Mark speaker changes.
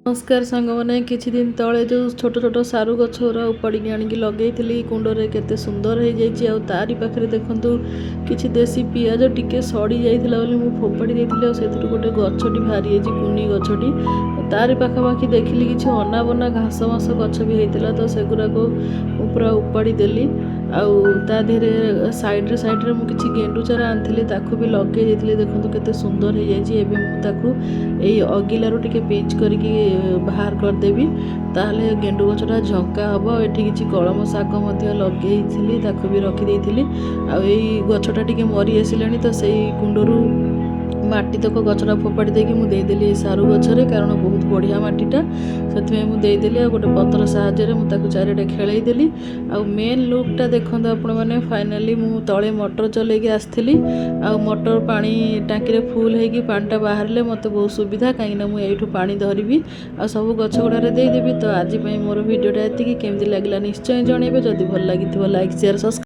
Speaker 1: नमस्कार सांग मैंने किछि दिन तले जो छोट छोट सारू गछ उपाड़ी आनिक लगे कुंडरे केते सुंदर हो जाइए आ तारी पाखे देखु किछि देसी पियाज टिके सड़ी जाइला बोली फोपाड़ी देती से गोटे गछटी बाहरी कुनी गछटी तारी पाखापाखि देखिली किछि अनाबना घास मास गछ भी होता तो सेगुराक पूरा उपाड़ी देली ता देहरे साइड्रे मुझे गेंडु चारा आनी ताकू भी लगे देखो केते सुंदर हो जाइए मुझे अगिलू टिके पिंच करके बाहर करदेवी ताहले गेंडु गछटा झंका हम एठी किछि कलम शाग लगे भी रखिदी गछटा टिके मरी आसिलानी तो सेई कुंडरू माटी तक गछटा फोपाड़ी देकी मुदेली सारू गछरे कारण बहुत बढ़िया माटीटा से मुदेली गोटे पत्र साहाय्य मुझे चारिटे खेलईदेली मेन लुकटा देखते आपण मैंने फाइनाली मु तले मोटर चलैकी आसली मोटर पानी टाँकी फुल होगी पानीटा बाहर मत बहुत सुविधा कहीं मुझे पानी धरबी आ सब गछ गुड़ारे देदेवी। तो आज मोर भिडियोटा एतिकी केमती लगिला निश्चय जनइबे जदि भल लगी लाइक शेयर सब्सक्राइब।